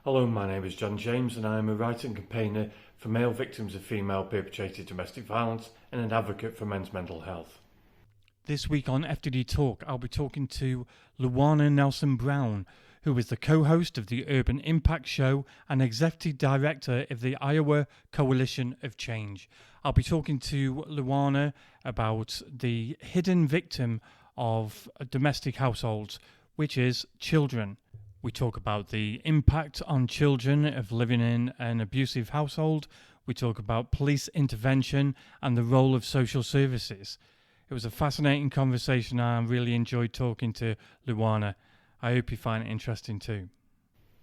Hello, my name is John James and I am a writer and campaigner for male victims of female perpetrated domestic violence and an advocate for men's mental health. This week on FTD Talk, I'll be talking to Liana Nelson-Brown, who is the co-host of the Urban Impact Show and executive director of the Iowa Coalition of Change. I'll be talking to Liana about the hidden victim of domestic households, which is children. We talk about the impact on children of living in an abusive household. We talk about police intervention and the role of social services. It was a fascinating conversation. I really enjoyed talking to Liana. I hope you find it interesting too.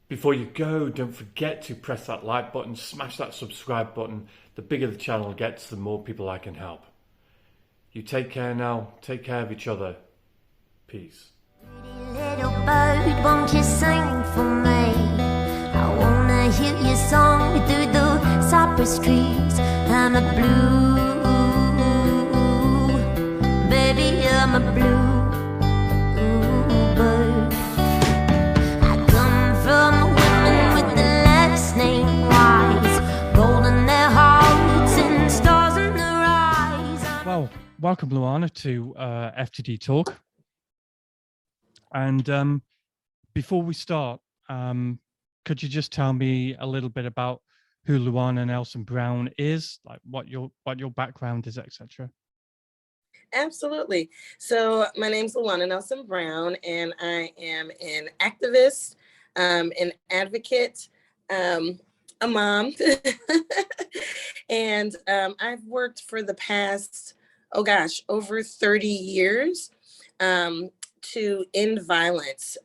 Before you go, don't forget to press that like button, smash that subscribe button. The bigger the channel gets, the more people I can help. You take care now. Take care of each other. Peace. Little bird, won't you sing for me? I wanna hear your song through the cypress trees. I'm a blue, baby, I'm a blue bird. I come from women with the last name wise, gold in their hearts and stars in their eyes. Well, welcome, Liana, to FTD Talk. And before we start, could you just tell me a little bit about who Liana Nelson-Brown is, like what your background is, etc.? Absolutely. So my name's Liana Nelson-Brown, and I am an activist, an advocate, a mom, and I've worked for the past, over 30 years. To end violence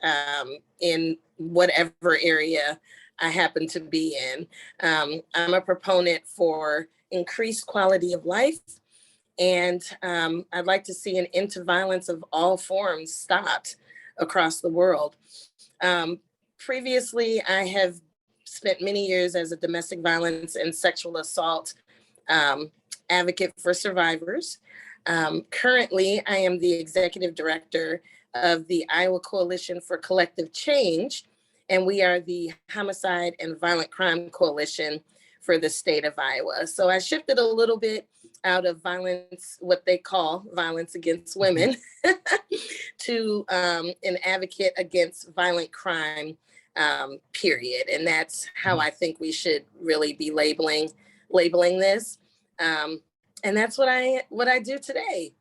in whatever area I happen to be in. I'm a proponent for increased quality of life, and I'd like to see an end to violence of all forms stopped across the world. Previously, I have spent many years as a domestic violence and sexual assault advocate for survivors. Currently, I am the executive director of the Iowa Coalition for Collective Change, and we are the Homicide and Violent Crime Coalition for the state of Iowa. So I shifted a little bit out of violence, what they call violence against women, to an advocate against violent crime, period. And that's how I think we should really be labeling this. And that's what I do today.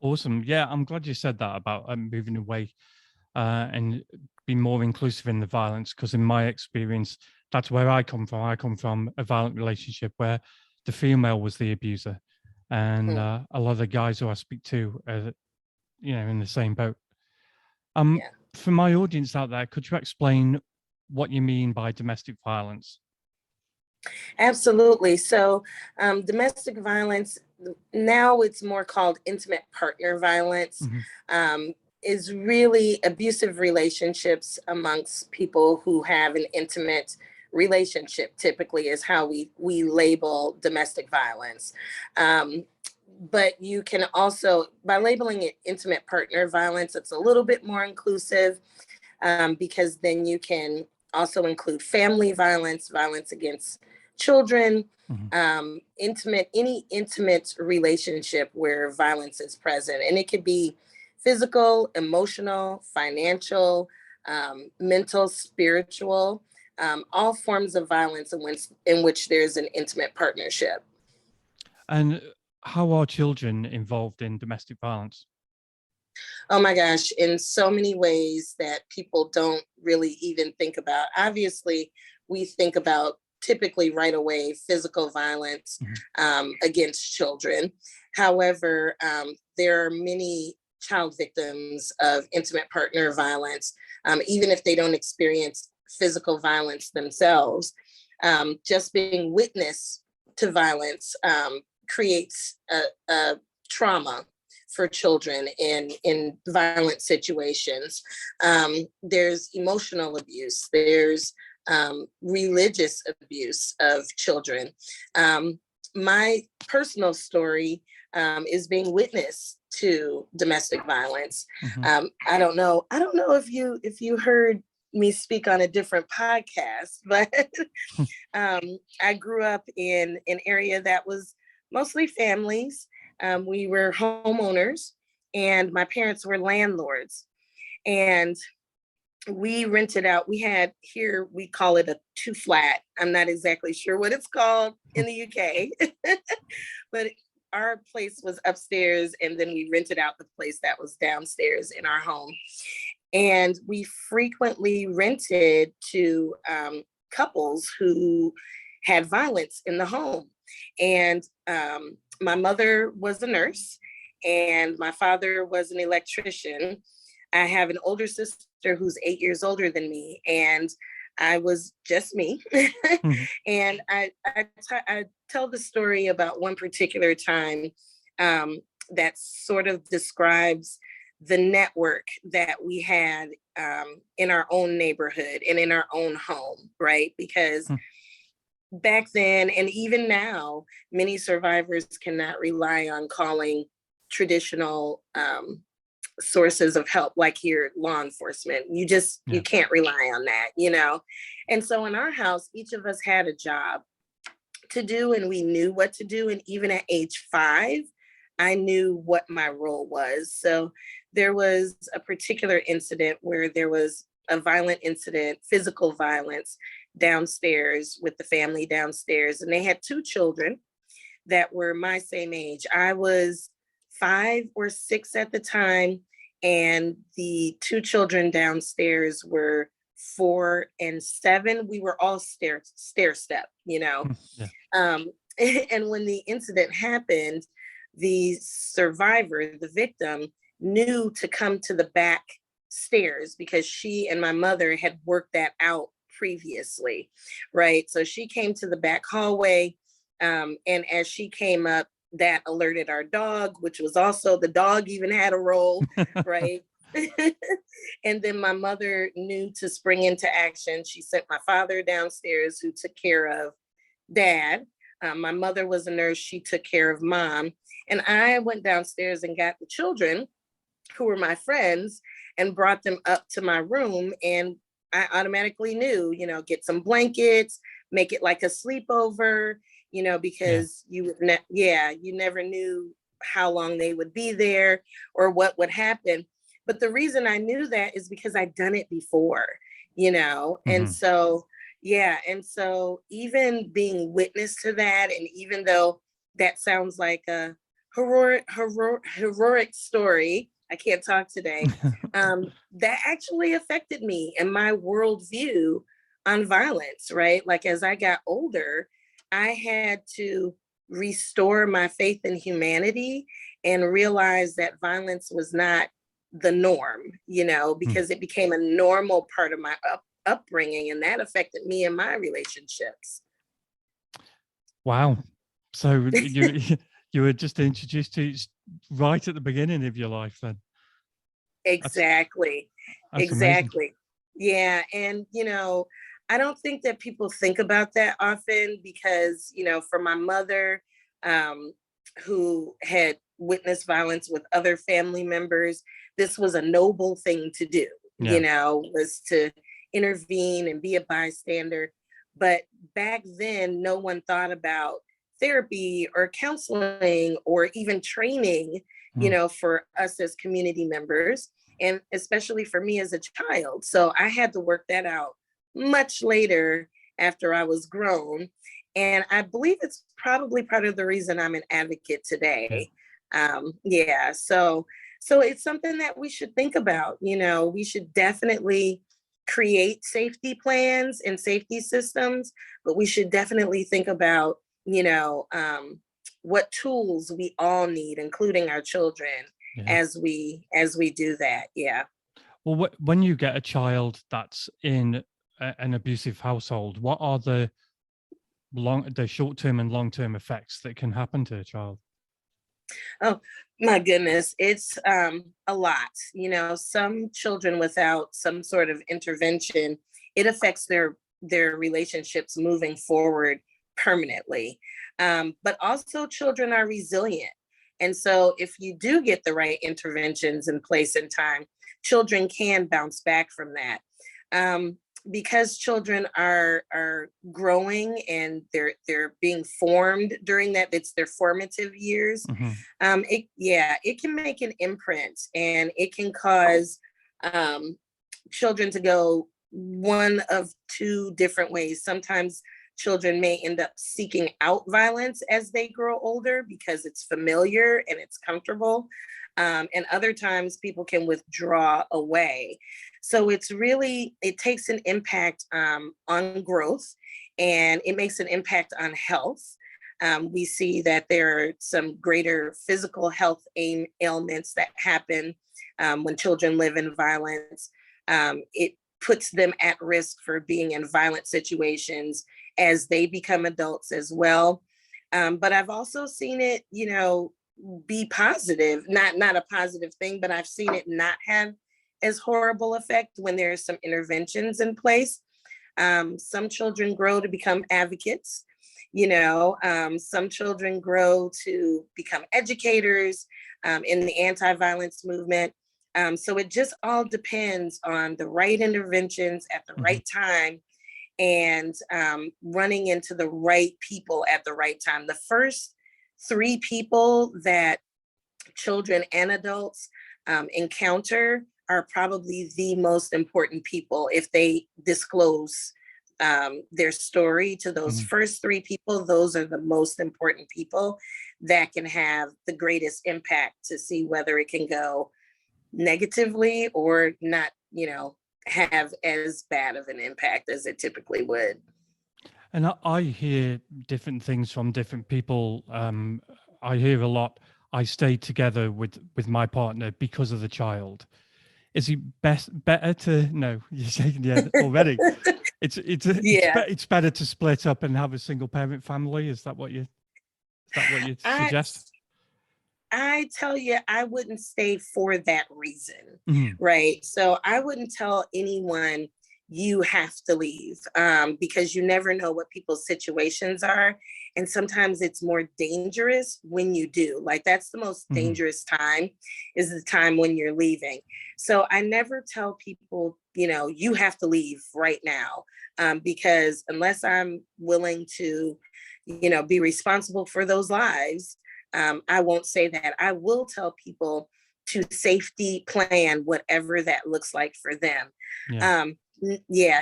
Awesome. Yeah, I'm glad you said that about moving away and be more inclusive in the violence, because in my experience, that's where I come from. I come from a violent relationship where the female was the abuser, and a lot of the guys who I speak to are, in the same boat. For my audience out there, could you explain what you mean by domestic violence? Absolutely. So domestic violence, now it's more called intimate partner violence, is really abusive relationships amongst people who have an intimate relationship, typically is how we label domestic violence. But you can also, by labeling it intimate partner violence, it's a little bit more inclusive, because then you can also include family violence, violence against children, any intimate relationship where violence is present. And it could be physical, emotional, financial, mental, spiritual, all forms of violence in which there's an intimate partnership. And how are children involved in domestic violence? Oh my gosh, in so many ways that people don't really even think about. Obviously, we think about typically right away physical violence against children. However, there are many child victims of intimate partner violence, even if they don't experience physical violence themselves. Just being witness to violence creates a trauma for children in violent situations. There's emotional abuse. There's religious abuse of children. My personal story is being witness to domestic violence. I don't know if you heard me speak on a different podcast, but I grew up in an area that was mostly families. We were homeowners, and my parents were landlords. And we rented out, we had here, we call it a 2-flat. I'm not exactly sure what it's called in the UK, but our place was upstairs, and then we rented out the place that was downstairs in our home. And we frequently rented to couples who had violence in the home. And my mother was a nurse, and my father was an electrician. I have an older sister who's 8 years older than me, and I was just me. And I tell the story about one particular time that sort of describes the network that we had in our own neighborhood and in our own home, right? Because back then, and even now, many survivors cannot rely on calling traditional sources of help, like here, law enforcement. You can't rely on that, you know? And so in our house, each of us had a job to do, and we knew what to do. And even at age 5, I knew what my role was. So there was a particular incident where there was a violent incident, physical violence downstairs with the family downstairs. And they had 2 children that were my same age. I was 5 or 6 at the time, and the 2 children downstairs were 4 and 7. We were all stair step, you know. And when the incident happened, the survivor, the victim, knew to come to the back stairs because she and my mother had worked that out previously, right? So she came to the back hallway, and as she came up, that alerted our dog, which was also, the dog even had a role, right? And then my mother knew to spring into action. She sent my father downstairs, who took care of Dad. My mother was a nurse. She took care of Mom. And I went downstairs and got the children, who were my friends, and brought them up to my room. And I automatically knew, you know, get some blankets, make it like a sleepover, you know, because you never knew how long they would be there or what would happen. But the reason I knew that is because I'd done it before, you know. And so, and so even being witness to that, and even though that sounds like a heroic story, I can't talk today, that actually affected me and my worldview on violence, right? Like, as I got older, I had to restore my faith in humanity and realize that violence was not the norm, you know, because it became a normal part of my upbringing, and that affected me and my relationships. Wow. So you were just introduced to it right at the beginning of your life then. Exactly. That's exactly. amazing. Yeah. And, you know, I don't think that people think about that often because, you know, for my mother, who had witnessed violence with other family members, this was a noble thing to do, you know, was to intervene and be a bystander. But back then, no one thought about therapy or counseling or even training, you know, for us as community members, and especially for me as a child. So I had to work that out much later after I was grown. And I believe it's probably part of the reason I'm an advocate today. So it's something that we should think about. You know, we should definitely create safety plans and safety systems, but we should definitely think about, you know, what tools we all need, including our children, as we do that. Yeah. Well, when you get a child that's in an abusive household, what are the short-term and long-term effects that can happen to a child? Oh my goodness, it's a lot. You know, some children without some sort of intervention, it affects their relationships moving forward permanently. But also children are resilient. And so if you do get the right interventions in place in time, children can bounce back from that. because children are growing and they're being formed during that, it's their formative years. It can make an imprint, and it can cause children to go one of two different ways. Sometimes children may end up seeking out violence as they grow older because it's familiar and it's comfortable. And other times people can withdraw away. So it takes an impact on growth, and it makes an impact on health. We see that there are some greater physical health ailments that happen when children live in violence. It puts them at risk for being in violent situations as they become adults as well. But I've also seen it, be positive, not a positive thing, but I've seen it not have as horrible effect when there's some interventions in place. Some children grow to become advocates, some children grow to become educators in the anti-violence movement. So it just all depends on the right interventions at the right time, and running into the right people at the right time. The first 3 people that children and adults encounter are probably the most important people. If they disclose their story to those first 3 people, those are the most important people that can have the greatest impact to see whether it can go negatively or not, have as bad of an impact as it typically would. And I hear different things from different people. I hear a lot, I stay together with my partner because of the child. Is it better to, no, you're shaking your head already. It's better to split up and have a single parent family. Is that what you suggest? I tell you, I wouldn't stay for that reason, right? So I wouldn't tell anyone you have to leave because you never know what people's situations are. And sometimes it's more dangerous when you do. Like, that's the most dangerous time, is the time when you're leaving. So I never tell people, you have to leave right now, because unless I'm willing to, be responsible for those lives, I won't say that. I will tell people to safety plan whatever that looks like for them.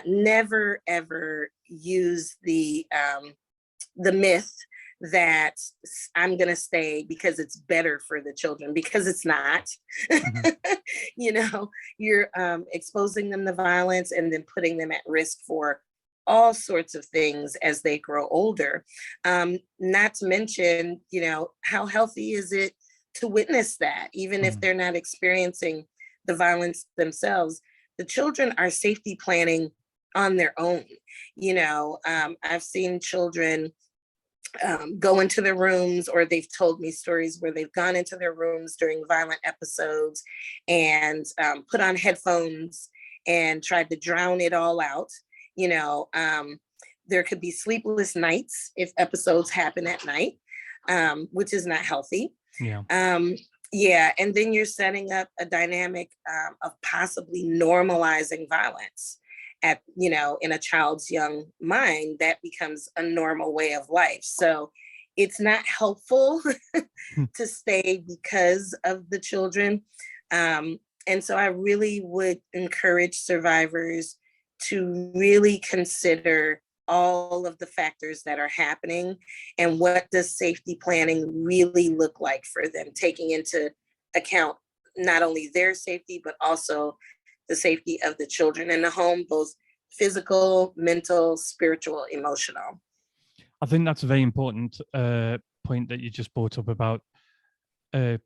Never ever use the myth that I'm going to stay because it's better for the children, because it's not. You're exposing them to violence and then putting them at risk for all sorts of things as they grow older. Not to mention, how healthy is it to witness that, even if they're not experiencing the violence themselves? The children are safety planning on their own. I've seen children go into their rooms, or they've told me stories where they've gone into their rooms during violent episodes and put on headphones and tried to drown it all out. There could be sleepless nights if episodes happen at night, which is not healthy. And then you're setting up a dynamic of possibly normalizing violence in a child's young mind. That becomes a normal way of life. So it's not helpful to stay because of the children. And so I really would encourage survivors to really consider all of the factors that are happening and what does safety planning really look like for them, taking into account not only their safety, but also the safety of the children in the home, both physical, mental, spiritual, emotional. I think that's a very important point that you just brought up about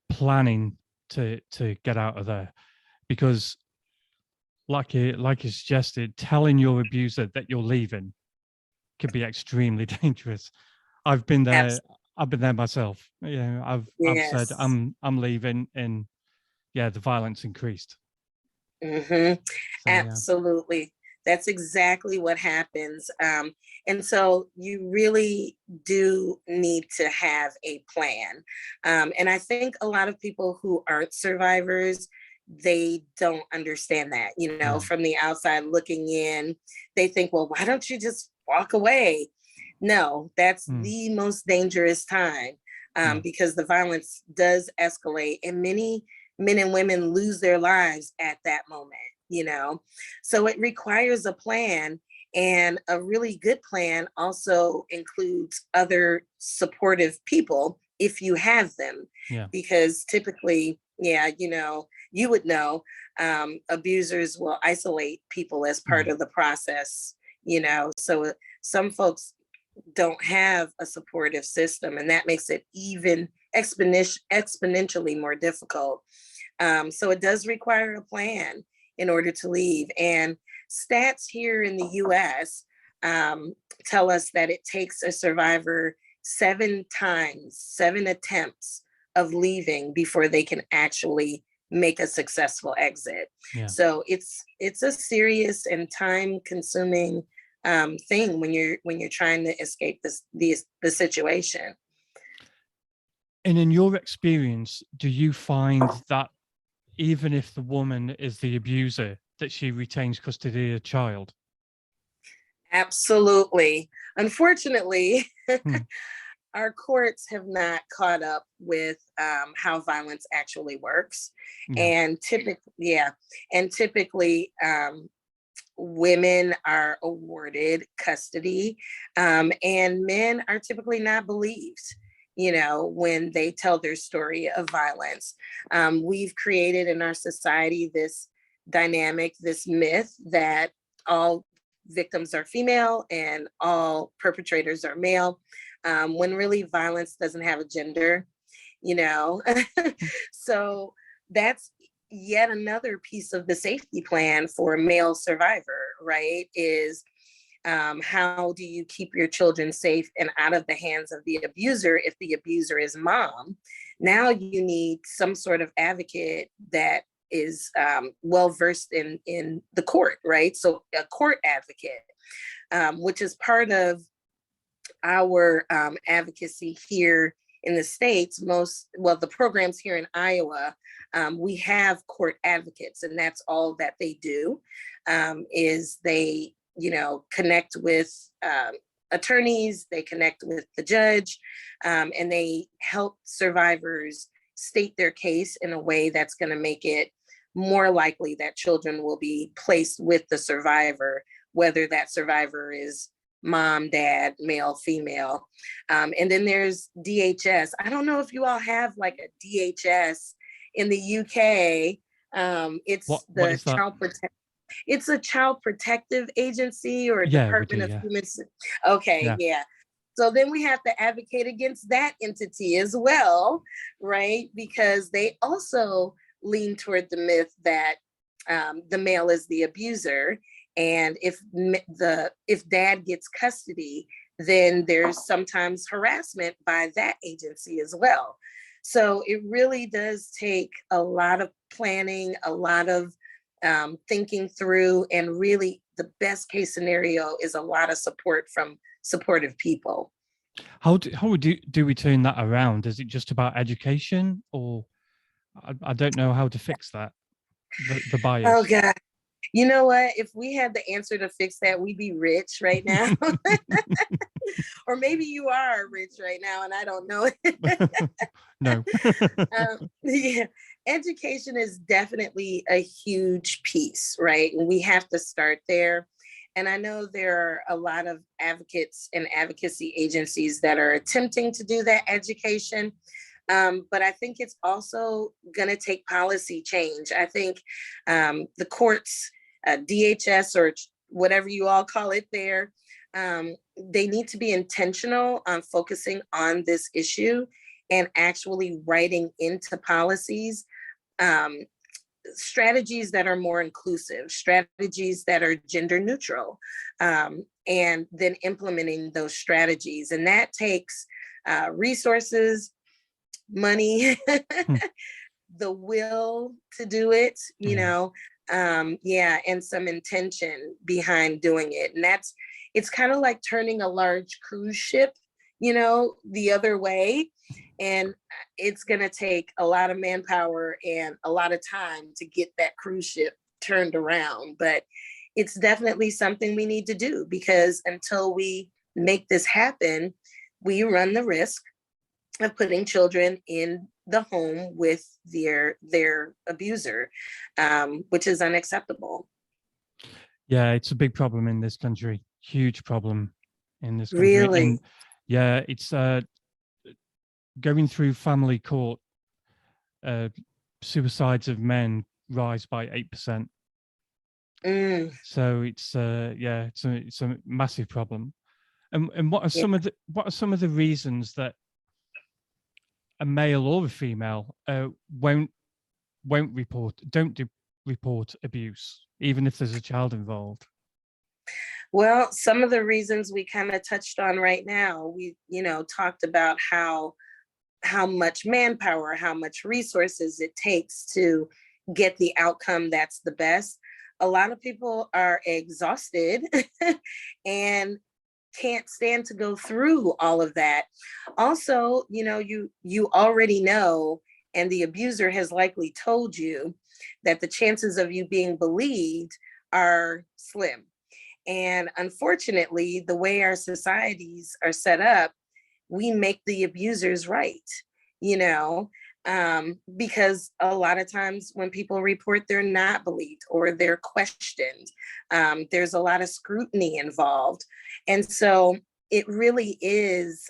planning to get out of there, because like you suggested, telling your abuser that you're leaving can be extremely dangerous. I've been there. Absolutely. I've been there myself. I've said I'm leaving, and the violence increased. So, absolutely. That's exactly what happens. And so you really do need to have a plan. And I think a lot of people who aren't survivors they don't understand that, from the outside looking in, they think, well, why don't you just walk away? No, that's the most dangerous time, because the violence does escalate and many men and women lose their lives at that moment, so it requires a plan. And a really good plan also includes other supportive people if you have them, because typically, you would know, abusers will isolate people as part of the process, so some folks don't have a supportive system, and that makes it even exponentially more difficult. So it does require a plan in order to leave. And stats here in the US tell us that it takes a survivor 7 attempts of leaving before they can actually make a successful exit. So it's a serious and time consuming thing when you're trying to escape the situation. And in your experience, do you find that even if the woman is the abuser, that she retains custody of the child? Absolutely. Unfortunately, our courts have not caught up with how violence actually works. And typically, women are awarded custody, and men are typically not believed, when they tell their story of violence. We've created in our society this dynamic, this myth that all victims are female and all perpetrators are male, when really violence doesn't have a gender, So that's yet another piece of the safety plan for a male survivor, right? Is how do you keep your children safe and out of the hands of the abuser if the abuser is mom? Now you need some sort of advocate that is well-versed in the court, right? So a court advocate, which is part of our advocacy here in the States. The programs here in Iowa, we have court advocates, and that's all that they do, is they connect with attorneys, they connect with the judge, and they help survivors state their case in a way that's going to make it more likely that children will be placed with the survivor, whether that survivor is mom, dad, male, female. And then there's DHS. I don't know if you all have like a DHS in the UK. It's a child protective agency or Department of Human. Okay. So then we have to advocate against that entity as well, right? Because they also lean toward the myth that the male is the abuser, and if dad gets custody, then there's sometimes harassment by that agency as well. So it really does take a lot of planning, a lot of thinking through, and really the best case scenario is a lot of support from supportive people. How do we turn that around? Is it just about education, or I don't know how to fix that, the bias? Oh God, you know what? If we had the answer to fix that, we'd be rich right now. Or maybe you are rich right now and I don't know it. No. Education is definitely a huge piece, right? And we have to start there. And I know there are a lot of advocates and advocacy agencies that are attempting to do that education. But I think it's also going to take policy change. I think the courts, DHS, or whatever you all call it there, they need to be intentional on focusing on this issue and actually writing into policies strategies that are more inclusive, strategies that are gender neutral, and then implementing those strategies. And that takes resources, money, the will to do it, and some intention behind doing it. And it's kind of like turning a large cruise ship, the other way. And it's going to take a lot of manpower and a lot of time to get that cruise ship turned around. But it's definitely something we need to do, because until we make this happen, we run the risk of putting children in the home with their abuser, which is unacceptable. Yeah, it's a big problem in this country. Huge problem in this country. Really? And yeah, it's going through family court. Suicides of men rise by 8%. So it's it's a massive problem. And what are some of the reasons that a male or a female don't report abuse, even if there's a child involved? Well, some of the reasons we kind of touched on right now, we, talked about how much manpower, how much resources it takes to get the outcome that's the best. A lot of people are exhausted and can't stand to go through all of that. Also, you already know, and the abuser has likely told you, that the chances of you being believed are slim. And unfortunately, the way our societies are set up, we make the abusers right, because a lot of times when people report, they're not believed or they're questioned. There's a lot of scrutiny involved. And so it really is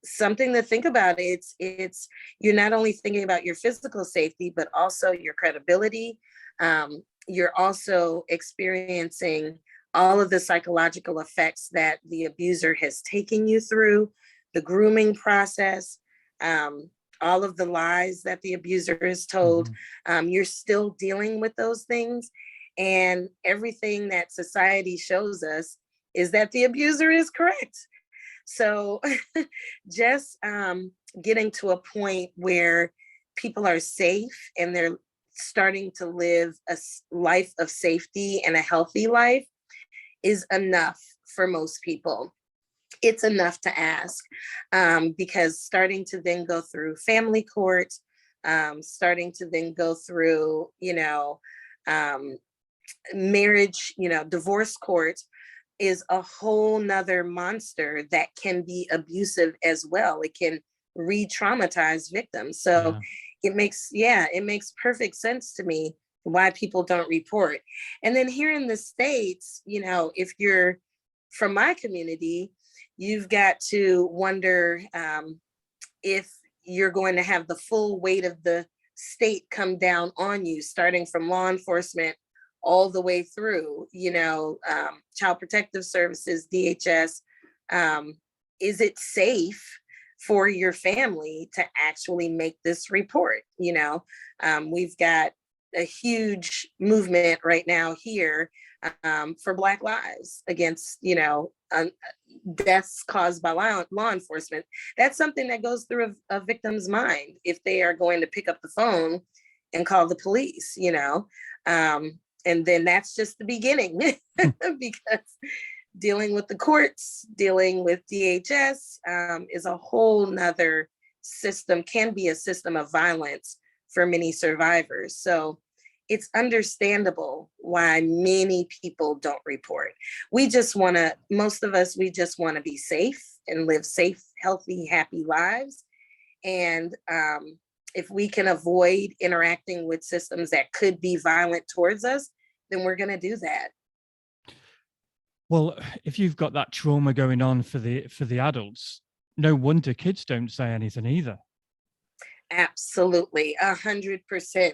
something to think about. It's you're not only thinking about your physical safety, but also your credibility. You're also experiencing all of the psychological effects that the abuser has taken you through, the grooming process, all of the lies that the abuser has told. You're still dealing with those things. And everything that society shows us is that the abuser is correct. So just getting to a point where people are safe and they're starting to live a life of safety and a healthy life is enough for most people. It's enough to ask, because starting to then go through family court, starting to then go through, marriage, divorce court, is a whole nother monster that can be abusive as well. It can re-traumatize victims. So it makes perfect sense to me why people don't report. And then here in the States, if you're from my community, you've got to wonder if you're going to have the full weight of the state come down on you, starting from law enforcement all the way through, Child Protective Services, DHS. Is it safe for your family to actually make this report? We've got a huge movement right now here for Black lives against, deaths caused by law enforcement. That's something that goes through a victim's mind if they are going to pick up the phone and call the police, and then that's just the beginning because dealing with the courts, dealing with DHS is a whole nother system, can be a system of violence for many survivors. So it's understandable why many people don't report. Most of us just want to be safe and live safe, healthy, happy lives. And if we can avoid interacting with systems that could be violent towards us, then we're going to do that. Well, if you've got that trauma going on for the adults, no wonder kids don't say anything either. Absolutely, 100%.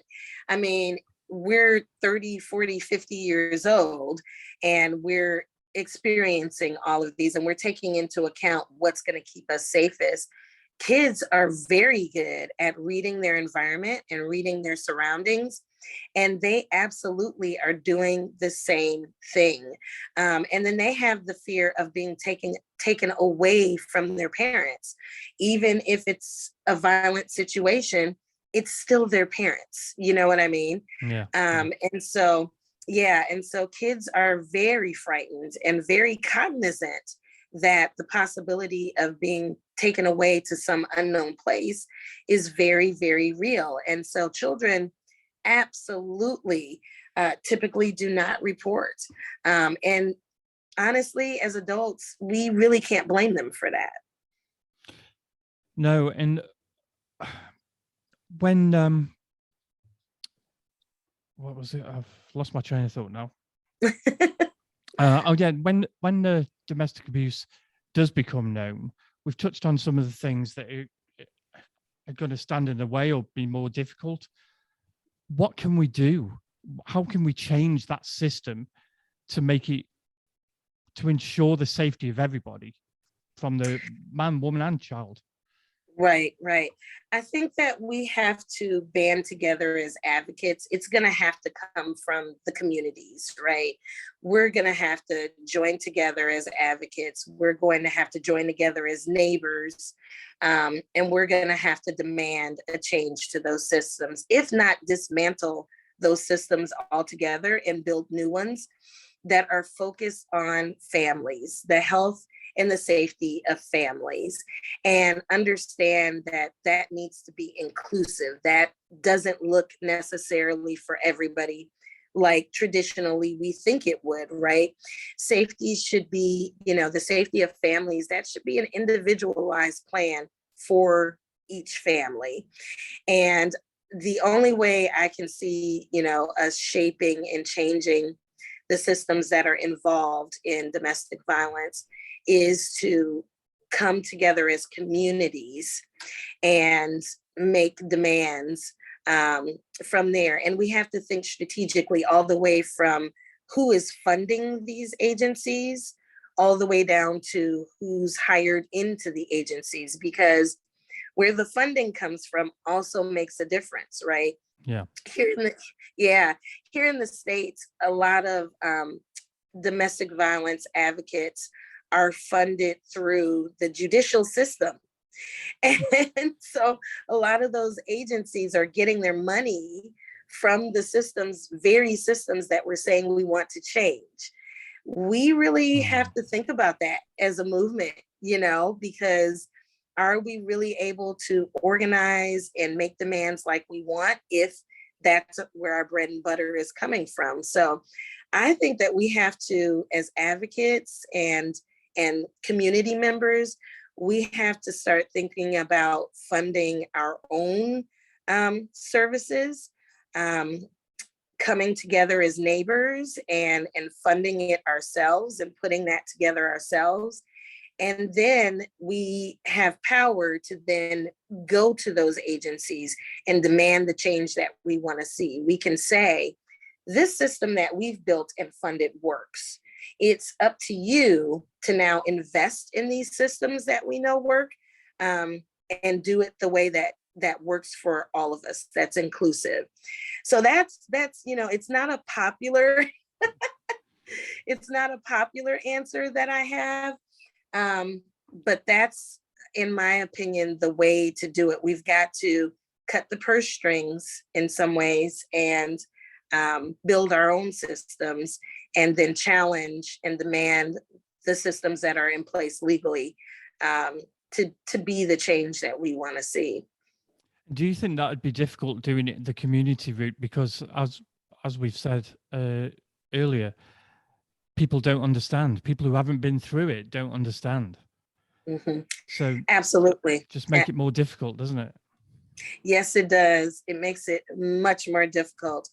I mean, we're 30, 40, 50 years old, and we're experiencing all of these, and we're taking into account what's going to keep us safest. Kids are very good at reading their environment and reading their surroundings, and they absolutely are doing the same thing. And then they have the fear of being taken away from their parents. Even if it's a violent situation, it's still their parents. You know what I mean? Yeah. And so kids are very frightened and very cognizant that the possibility of being taken away to some unknown place is very, very real. And so children absolutely typically do not report. And honestly, as adults, we really can't blame them for that. No, and when what was it? I've lost my train of thought now. Oh yeah, when the domestic abuse does become known, we've touched on some of the things that are going to stand in the way or be more difficult. What can we do? How can we change that system to make it, to ensure the safety of everybody, from the man, woman, and child? Right, right. I think that we have to band together as advocates. It's going to have to come from the communities, right? We're going to have to join together as advocates. We're going to have to join together as neighbors. And we're going to have to demand a change to those systems, if not dismantle those systems altogether and build new ones that are focused on families, the health and the safety of families, and understand that that needs to be inclusive. That doesn't look necessarily for everybody like traditionally we think it would, right? Safety should be, the safety of families, that should be an individualized plan for each family. And the only way I can see, us shaping and changing the systems that are involved in domestic violence is to come together as communities and make demands from there. And we have to think strategically all the way from who is funding these agencies, all the way down to who's hired into the agencies, because where the funding comes from also makes a difference, right? Yeah. Here in the States, a lot of domestic violence advocates are funded through the judicial system. And so a lot of those agencies are getting their money from the systems, very systems that we're saying we want to change. We really have to think about that as a movement, because are we really able to organize and make demands like we want if that's where our bread and butter is coming from? So I think that we have to, as advocates and community members, we have to start thinking about funding our own services, coming together as neighbors and funding it ourselves and putting that together ourselves. And then we have power to then go to those agencies and demand the change that we want to see. We can say, this system that we've built and funded works. It's up to you to now invest in these systems that we know work, and do it the way that works for all of us, that's inclusive. So that's it's not a popular it's not a popular answer that I have. But that's, in my opinion, the way to do it. We've got to cut the purse strings in some ways and build our own systems, and then challenge and demand the systems that are in place legally to be the change that we want to see. Do you think that would be difficult doing it the community route? Because as we've said earlier, people don't understand. People who haven't been through it don't understand. Mm-hmm. So absolutely, just make it more difficult, doesn't it? Yes, it does. It makes it much more difficult.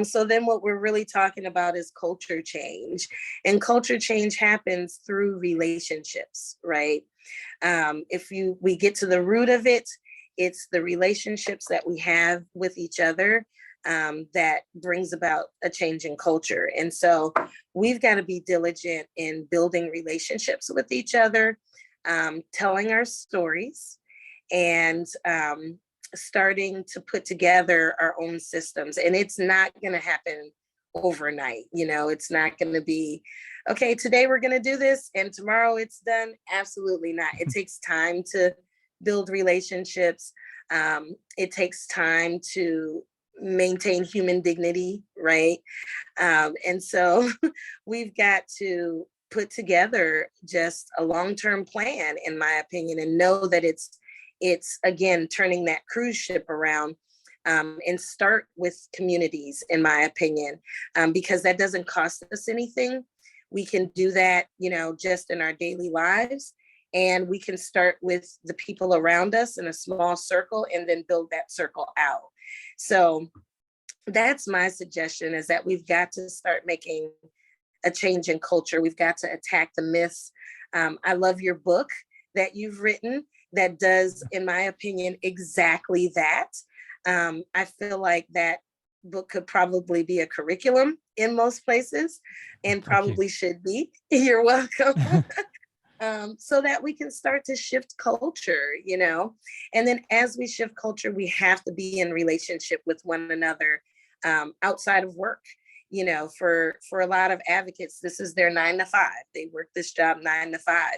So then what we're really talking about is culture change. And culture change happens through relationships, right? If we get to the root of it, it's the relationships that we have with each other that brings about a change in culture. And so we've got to be diligent in building relationships with each other, telling our stories, and starting to put together our own systems. And it's not going to happen overnight. It's not going to be, okay, today we're going to do this and tomorrow it's done. Absolutely not. It takes time to build relationships. It takes time to maintain human dignity, right? And so we've got to put together just a long-term plan, in my opinion, and know that it's again turning that cruise ship around, and start with communities, in my opinion, because that doesn't cost us anything. We can do that, just in our daily lives, and we can start with the people around us in a small circle and then build that circle out. So that's my suggestion, is that we've got to start making a change in culture. We've got to attack the myths. I love your book that you've written that does, in my opinion, exactly that. I feel like that book could probably be a curriculum in most places, and probably should be. You're welcome. So that we can start to shift culture, and then as we shift culture, we have to be in relationship with one another, outside of work. For a lot of advocates, this is their 9 to 5. They work this job 9 to 5.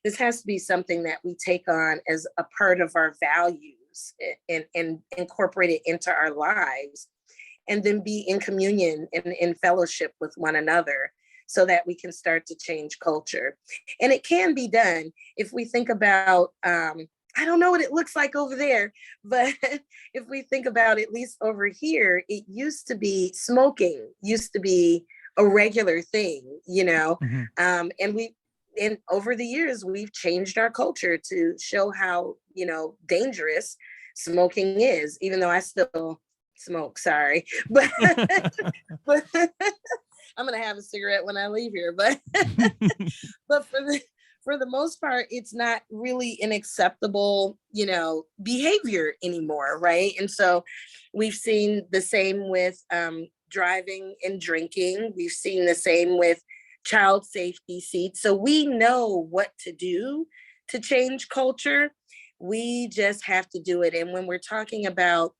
This has to be something that we take on as a part of our values, and incorporate it into our lives, and then be in communion and in fellowship with one another, so that we can start to change culture. And it can be done if we think about, I don't know what it looks like over there, but if we think about, at least over here, it used to be, smoking used to be a regular thing, Mm-hmm. And over the years, we've changed our culture to show how, dangerous smoking is, even though I still smoke, sorry, but, but I'm going to have a cigarette when I leave here, but, but for the most part, it's not really an acceptable, behavior anymore, right? And so we've seen the same with driving and drinking. We've seen the same with child safety seats. So we know what to do to change culture. We just have to do it. And when we're talking about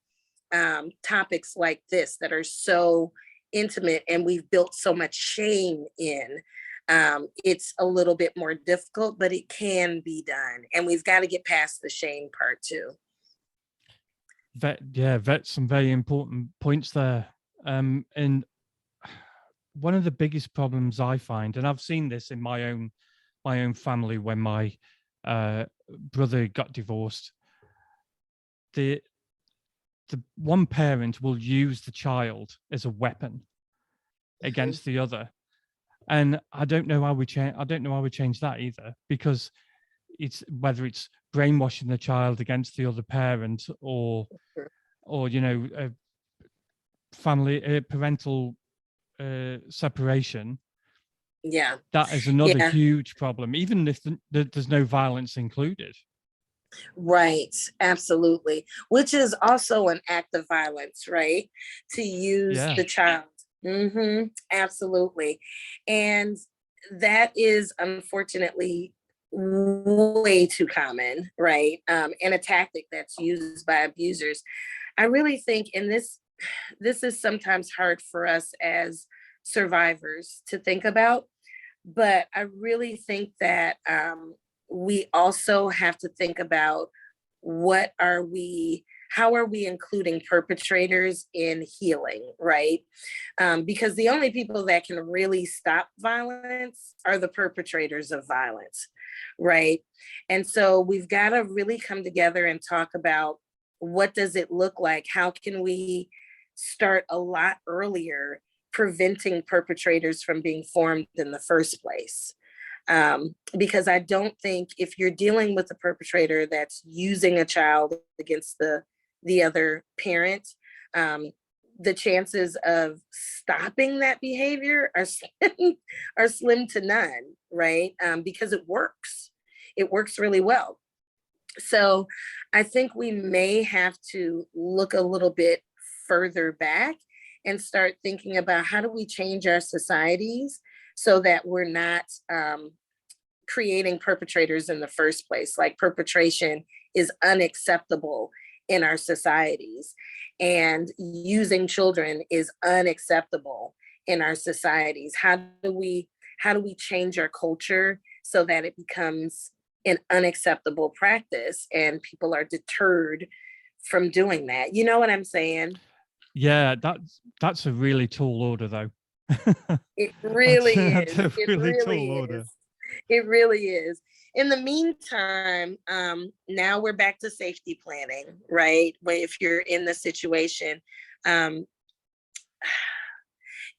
topics like this that are so intimate and we've built so much shame in, it's a little bit more difficult, but it can be done. And we've got to get past the shame part too. That's some very important points there. And one of the biggest problems I find, and I've seen this in my own family when my brother got divorced, the one parent will use the child as a weapon against the other. And I don't know how we change that either, because it's whether it's brainwashing the child against the other parent, or parental separation. Yeah, that is another huge problem, even if there's no violence included. Right, absolutely. Which is also an act of violence, right? To use the child. Absolutely. And that is unfortunately way too common, right? And a tactic that's used by abusers. I really think, and this is sometimes hard for us as survivors to think about, but I really think that we also have to think about how are we including perpetrators in healing, right? Because the only people that can really stop violence are the perpetrators of violence, right? And so we've got to really come together and talk about, what does it look like? How can we start a lot earlier preventing perpetrators from being formed in the first place? Because I don't think, if you're dealing with a perpetrator that's using a child against the other parent, the chances of stopping that behavior are slim to none, right? Because it works. It works really well. So I think we may have to look a little bit further back and start thinking about, how do we change our societies so that we're not creating perpetrators in the first place. Like, perpetration is unacceptable in our societies, and using children is unacceptable in our societies. How do we change our culture so that it becomes an unacceptable practice and people are deterred from doing that? You know what I'm saying? Yeah, that's a really tall order, though. It really That's is. a It really tall really order. is. It really is. In the meantime, now we're back to safety planning, right? Where if you're in the situation, um,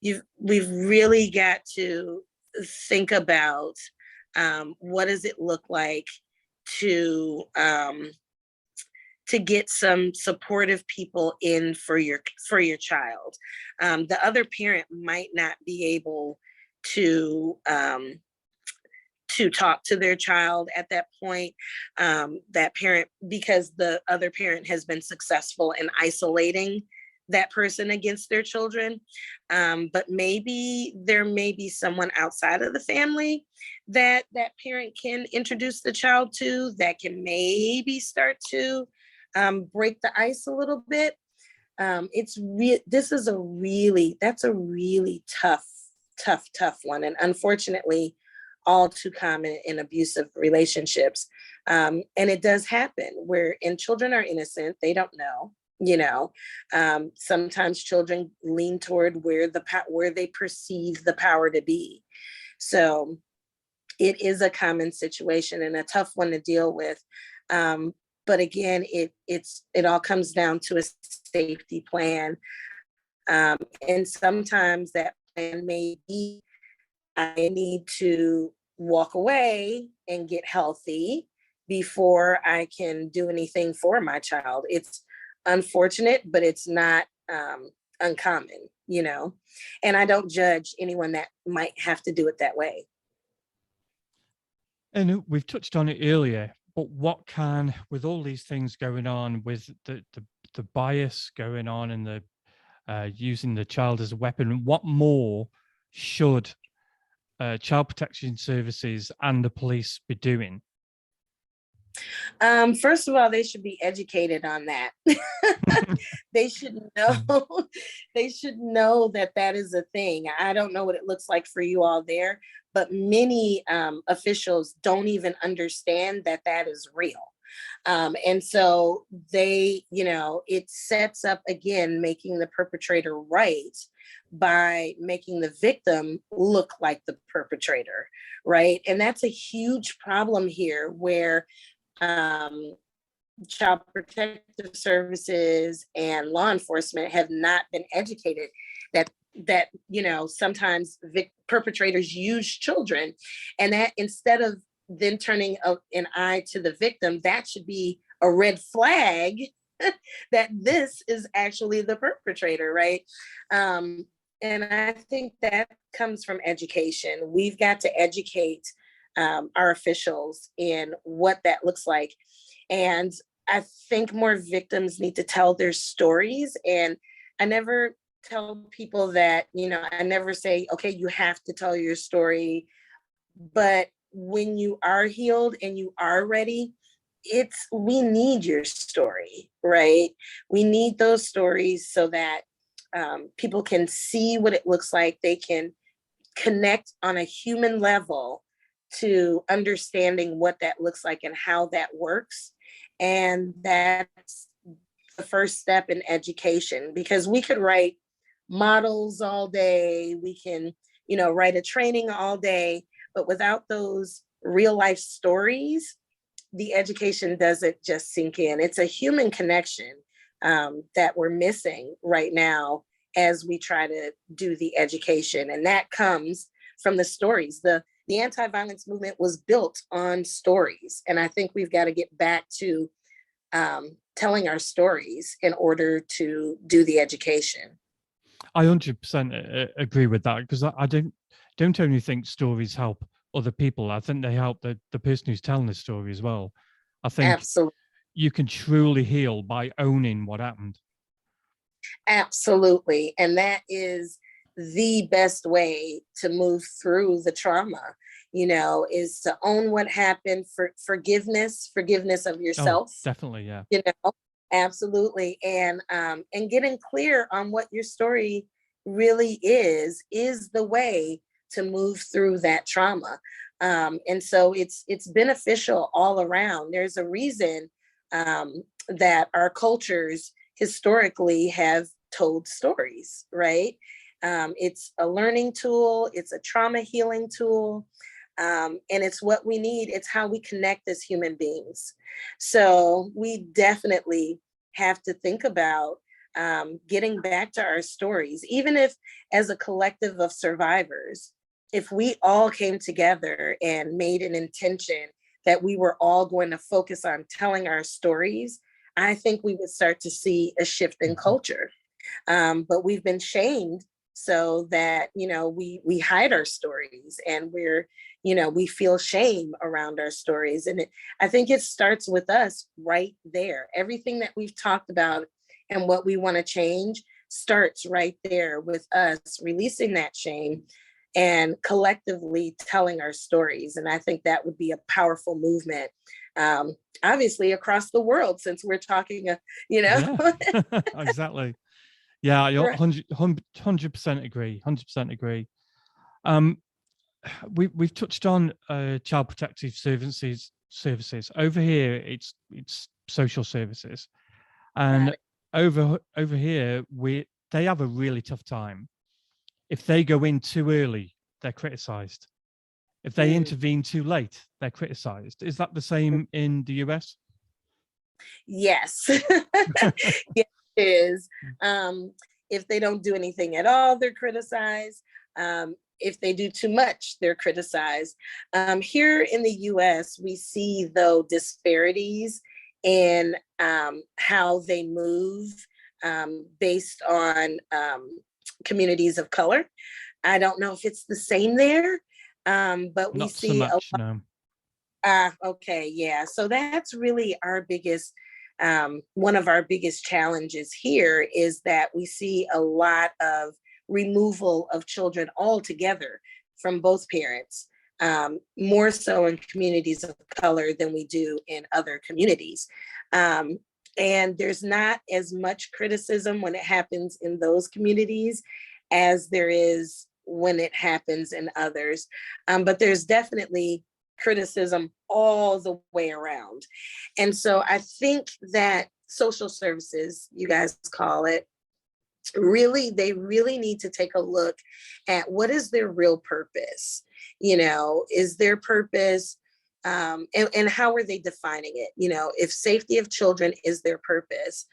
we've really got to think about what does it look like to get some supportive people in for your child. The other parent might not be able to talk to their child at that point. That parent, because the other parent has been successful in isolating that person against their children. But maybe there may be someone outside of the family that that parent can introduce the child to, that can maybe start to break the ice a little bit. That's a really tough one. And unfortunately, all too common in abusive relationships. And it does happen and children are innocent, they don't know, sometimes children lean toward where they perceive the power to be. So it is a common situation and a tough one to deal with. But again, it all comes down to a safety plan. And sometimes that plan may be, I need to walk away and get healthy before I can do anything for my child. It's unfortunate, but it's not uncommon, and I don't judge anyone that might have to do it that way. And we've touched on it earlier, but with all these things going on, with the bias going on and the using the child as a weapon, what more should child protection services and the police be doing? First of all, they should be educated on that. They should know. They should know that that is a thing. I don't know what it looks like for you all there, but many officials don't even understand that that is real. And so it sets up, again, making the perpetrator right by making the victim look like the perpetrator, right? And that's a huge problem here, where child protective services and law enforcement have not been educated that sometimes perpetrators use children, and that instead of then turning an eye to the victim, that should be a red flag that this is actually the perpetrator, right? And I think that comes from education. We've got to educate our officials in what that looks like. And I think more victims need to tell their stories. And I never tell people that, I never say, okay, you have to tell your story. But when you are healed and you are ready, we need your story, right? We need those stories so that people can see what it looks like. They can connect on a human level to understanding what that looks like and how that works. And that's the first step in education, because we could write models all day. We can, write a training all day, but without those real life stories, the education doesn't just sink in. It's a human connection that we're missing right now as we try to do the education. And that comes from the stories. The anti-violence movement was built on stories. And I think we've got to get back to telling our stories in order to do the education. I 100% agree with that, because I don't only think stories help other people. I think they help the person who's telling the story as well. I think Absolutely. You can truly heal by owning what happened. Absolutely. And that is the best way to move through the trauma, is to own what happened, for forgiveness of yourself. Oh, definitely, yeah. Absolutely. And getting clear on what your story really is the way to move through that trauma. And so it's beneficial all around. There's a reason that our cultures historically have told stories, right? It's a learning tool, it's a trauma healing tool, and it's what we need. It's how we connect as human beings. So we definitely have to think about getting back to our stories, even if as a collective of survivors, if we all came together and made an intention that we were all going to focus on telling our stories, I think we would start to see a shift in culture. But we've been shamed so that, we hide our stories, and we feel shame around our stories. And I think it starts with us right there. Everything that we've talked about and what we want to change starts right there with us releasing that shame and collectively telling our stories. And I think that would be a powerful movement, obviously across the world, since we're talking, Yeah, exactly. Yeah, you're Right. 100% agree. 100% agree. We've touched on child protective services. Over here, it's social services, and over here they have a really tough time. If they go in too early, they're criticised. If they intervene too late, they're criticised. Is that the same in the US? Yes. Yes, it is. If they don't do anything at all, they're criticized. If they do too much, they're criticized. Here in the US, we see, though, disparities in how they move based on communities of color. I don't know if it's the same there, but we Not so see much, no. okay, yeah. So that's really our biggest, one of our biggest challenges here, is that we see a lot of removal of children altogether from both parents, more so in communities of color than we do in other communities. And there's not as much criticism when it happens in those communities as there is when it happens in others. But there's definitely criticism all the way around. And so I think that social services, you guys call it, they really need to take a look at what is their real purpose. Is their purpose, and how are they defining it? If safety of children is their purpose,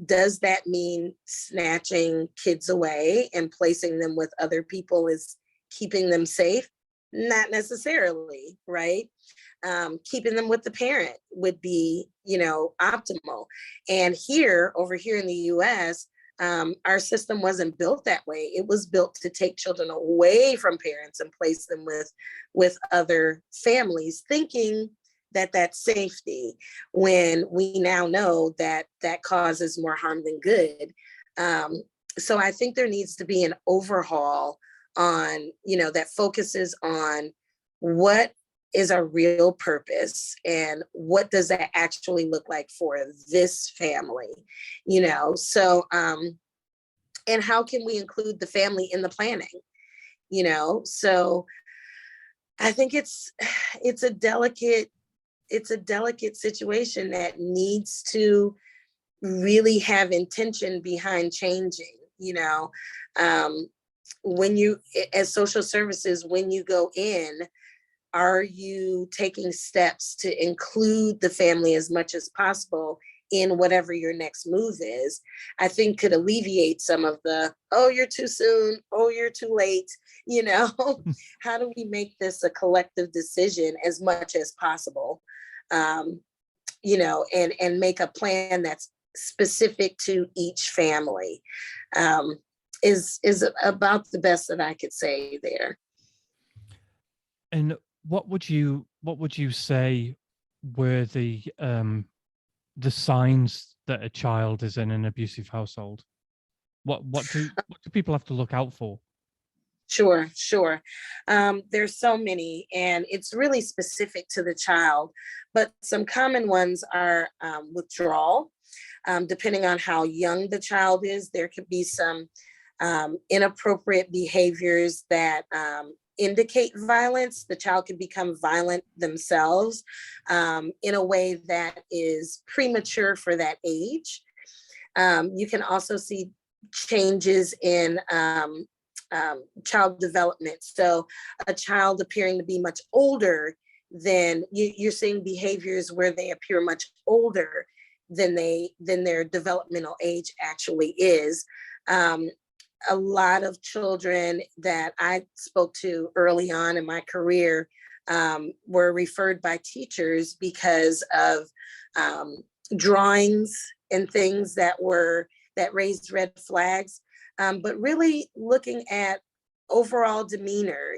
does that mean snatching kids away and placing them with other people is keeping them safe? Not necessarily, right? Keeping them with the parent would be, optimal. And over here in the US, our system wasn't built that way. It was built to take children away from parents and place them with other families, thinking that that's safety, when we now know that that causes more harm than good. So I think there needs to be an overhaul on, that focuses on what is our real purpose and what does that actually look like for this family, so, and how can we include the family in the planning, so I think it's a delicate situation that needs to really have intention behind changing. When you, as social services, when you go in, are you taking steps to include the family as much as possible in whatever your next move is? I think could alleviate some of the, oh, you're too soon, oh, you're too late. How do we make this a collective decision as much as possible? And make a plan that's specific to each family, is about the best that I could say there. And what would you say were the signs that a child is in an abusive household? What do people have to look out for? Sure. There's so many, and it's really specific to the child, but some common ones are withdrawal. Depending on how young the child is, there could be some inappropriate behaviors that indicate violence. The child can become violent themselves in a way that is premature for that age. You can also see changes in child development. So a child appearing to be much older than you're seeing behaviors where they appear much older than their developmental age actually is. A lot of children that I spoke to early on in my career were referred by teachers because of drawings and things that raised red flags. But really looking at overall demeanor,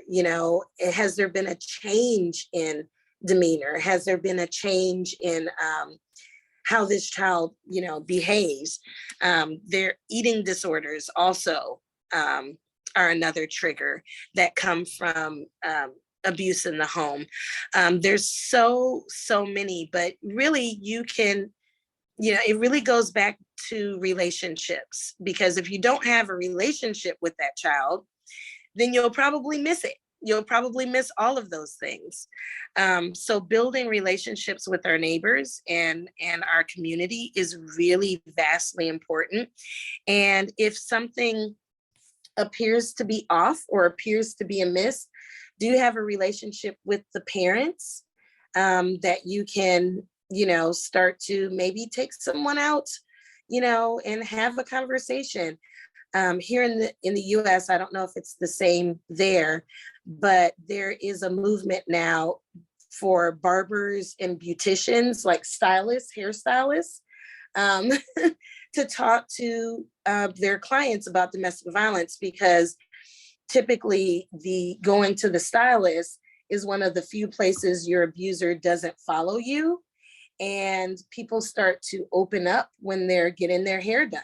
has there been a change in demeanor? Has there been a change in how this child, behaves? Their eating disorders also are another trigger that come from abuse in the home. There's so many, but really you can, it really goes back to relationships, because if you don't have a relationship with that child, then you'll probably miss it. You'll probably miss all of those things. So building relationships with our neighbors and our community is really vastly important. And if something appears to be off or appears to be amiss, do you have a relationship with the parents that you can, start to maybe take someone out, and have a conversation? Here in the US, I don't know if it's the same there, but there is a movement now for barbers and beauticians, like stylists, hairstylists, to talk to their clients about domestic violence, because typically going to the stylist is one of the few places your abuser doesn't follow you. And people start to open up when they're getting their hair done.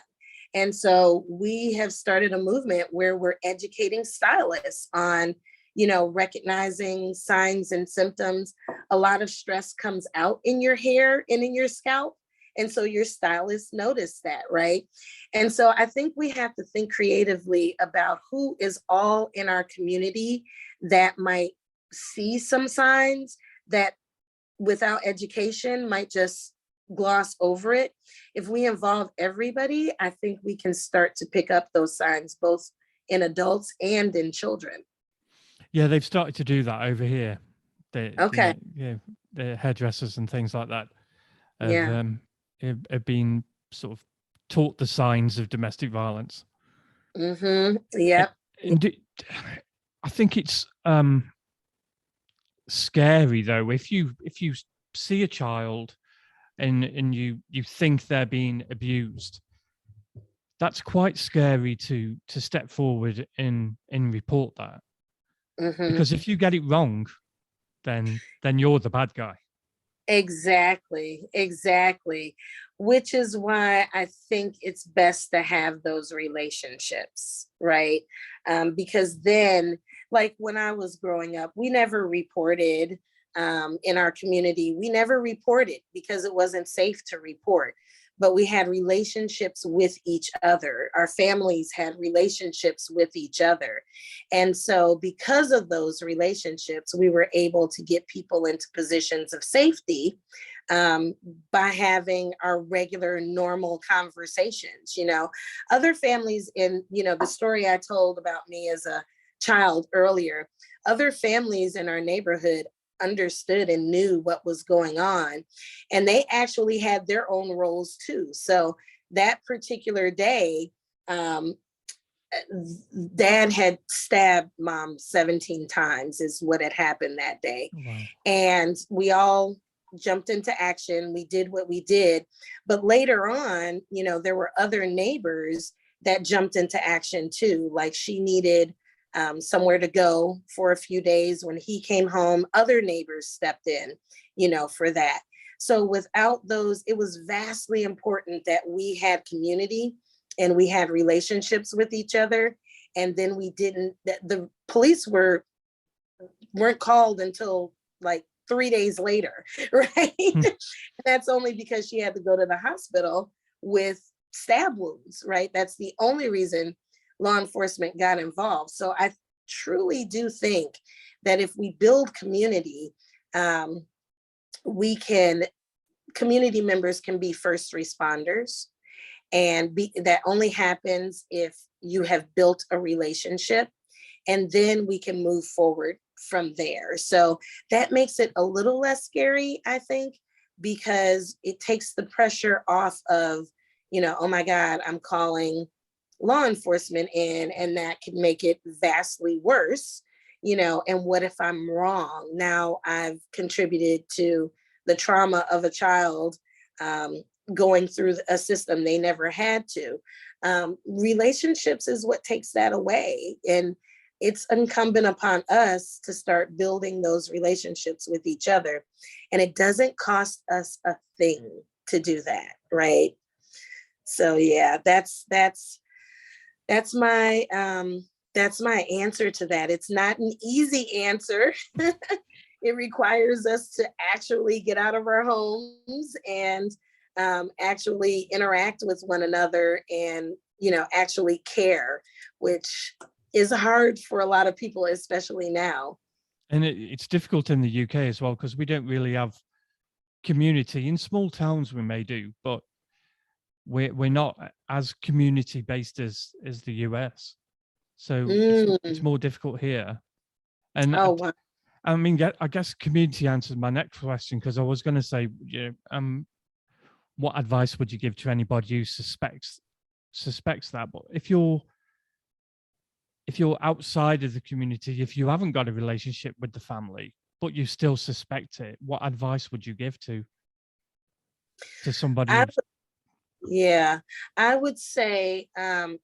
And so we have started a movement where we're educating stylists on, recognizing signs and symptoms. A lot of stress comes out in your hair and in your scalp. And so your stylists notice that, right? And so I think we have to think creatively about who is all in our community that might see some signs that without education might just gloss over it. If we involve everybody, I think we can start to pick up those signs, both in adults and in children. Yeah, they've started to do that over here. Okay. The hairdressers and things like that have been sort of taught the signs of domestic violence. Mm-hmm. Yeah. I think it's scary though if you see a child and you think they're being abused. That's quite scary to step forward and report that. Mm-hmm. Because if you get it wrong, then you're the bad guy. Exactly. Which is why I think it's best to have those relationships, right? Because then, like when I was growing up, we never reported in our community. We never reported because it wasn't safe to report. But we had relationships with each other. Our families had relationships with each other. And so because of those relationships, we were able to get people into positions of safety by having our regular, normal conversations. Other families in, the story I told about me as a child earlier, other families in our neighborhood understood and knew what was going on, and they actually had their own roles too. So that particular day, Dad had stabbed Mom 17 times is what had happened that day. Wow. And we all jumped into action. We did what we did, but later on, there were other neighbors that jumped into action too. Like she needed somewhere to go for a few days. When he came home, other neighbors stepped in, for that. So without those, it was vastly important that we had community and we had relationships with each other. And then the police weren't called until like 3 days later, right? That's only because she had to go to the hospital with stab wounds, right? That's the only reason law enforcement got involved. So I truly do think that if we build community, community members can be first responders, And that only happens if you have built a relationship, and then we can move forward from there. So that makes it a little less scary, I think, because it takes the pressure off of, oh my God, I'm calling law enforcement in, and that could make it vastly worse, and what if I'm wrong? Now I've contributed to the trauma of a child going through a system they never had to. Relationships is what takes that away. And it's incumbent upon us to start building those relationships with each other. And it doesn't cost us a thing to do that, right? So yeah, that's my answer to that. It's not an easy answer. It requires us to actually get out of our homes and actually interact with one another and, actually care, which is hard for a lot of people, especially now. And it's difficult in the UK as well, because we don't really have community. In small towns we may do, but we're not as community based as the US. So it's more difficult here. And wow. I mean, I guess community answers my next question, because I was going to say, what advice would you give to anybody who suspects that? But if you're outside of the community, if you haven't got a relationship with the family, but you still suspect it, what advice would you give to somebody? I would say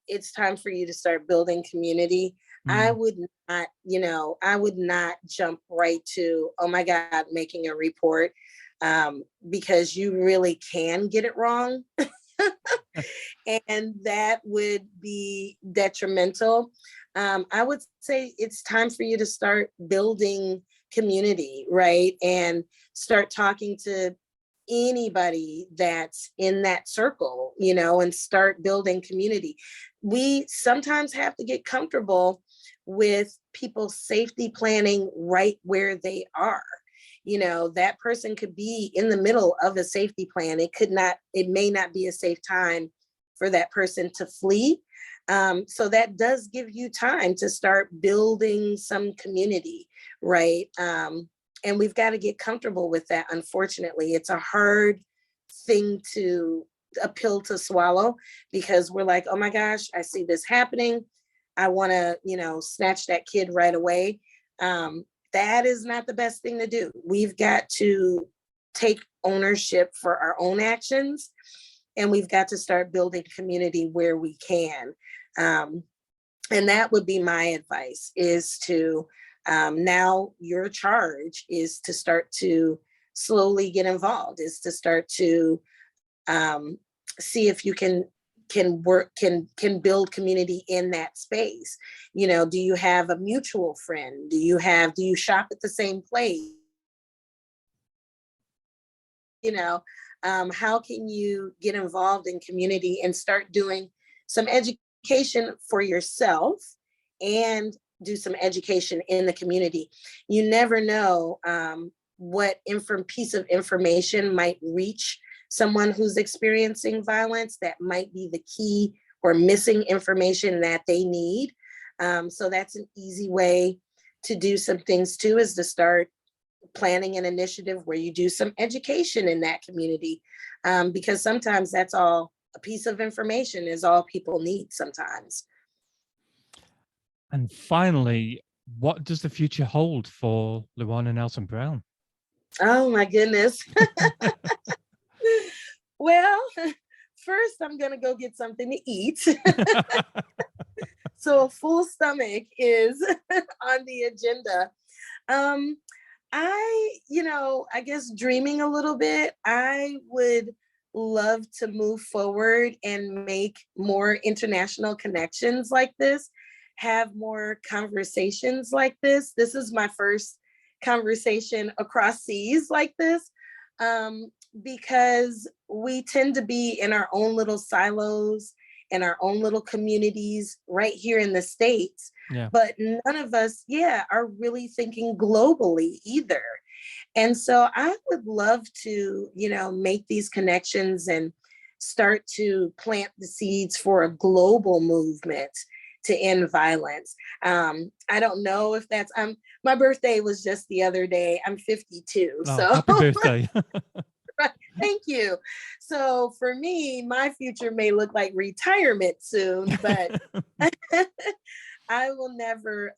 it's time for you to start building community. I would not jump right to, oh my God, making a report, because you really can get it wrong. And that would be detrimental. I would say it's time for you to start building community, right? And start talking to anybody that's in that circle, and start building community. We sometimes have to get comfortable with people's safety planning right where they are. That person could be in the middle of a safety plan. It may not be a safe time for that person to flee. So that does give you time to start building some community, right? And we've got to get comfortable with that. Unfortunately, it's a hard a pill to swallow, because we're like, oh my gosh, I see this happening. I want to, snatch that kid right away. That is not the best thing to do. We've got to take ownership for our own actions, and we've got to start building community where we can. And that would be my advice, is to, now your charge is to start to slowly get involved, is to start to see if you can build community in that space. Do you have a mutual friend? Do you shop at the same place? How can you get involved in community and start doing some education for yourself and do some education in the community? You never know what piece of information might reach someone who's experiencing violence that might be the key or missing information that they need. So that's an easy way to do some things too, is to start planning an initiative where you do some education in that community, because sometimes that's all a piece of information is all people need sometimes. And finally, what does the future hold for Liana Nelson-Brown? Oh my goodness. Well, first I'm going to go get something to eat. So a full stomach is on the agenda. I guess dreaming a little bit, I would love to move forward and make more international connections like this, have more conversations like this. This is my first conversation across seas like this, because we tend to be in our own little silos and our own little communities right here in the States. Yeah. But none of us, are really thinking globally either. And so I would love to, make these connections and start to plant the seeds for a global movement to end violence. I don't know if that's, my birthday was just the other day. I'm 52. Oh, So happy birthday. thank you. So for me, my future may look like retirement soon, but I will never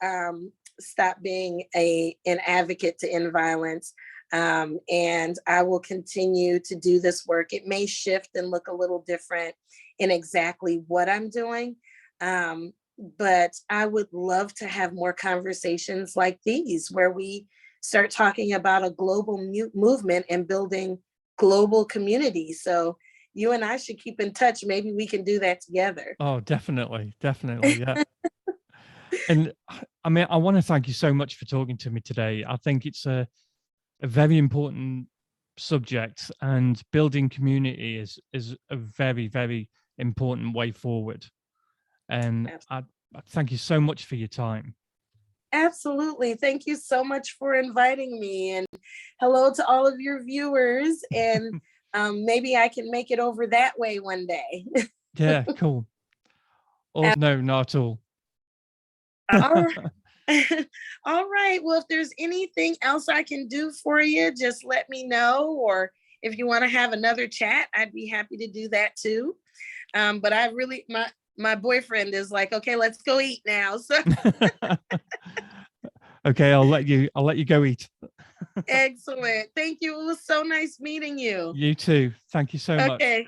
stop being an advocate to end violence. And I will continue to do this work. It may shift and look a little different in exactly what I'm doing. But I would love to have more conversations like these where we start talking about a global movement and building global communities. So you and I should keep in touch. Maybe we can do that together. Oh, definitely. Definitely. Yeah. And I mean, I want to thank you so much for talking to me today. I think it's a very important subject, and building community is a very, very important way forward. And I thank you so much for your time. Absolutely. Thank you so much for inviting me, and hello to all of your viewers. And maybe I can make it over that way one day. Yeah, cool. Or no, not at all. All right. All right. Well, if there's anything else I can do for you, just let me know. Or if you want to have another chat, I'd be happy to do that too. But I really, my boyfriend is like, okay, let's go eat now. So okay, I'll let you go eat. excellent. Thank you. It was so nice meeting you. You too. Thank you so much. Okay.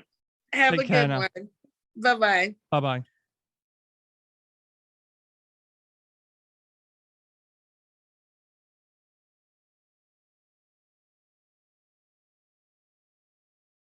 Have Take a care good now. one. Bye-bye. Bye-bye.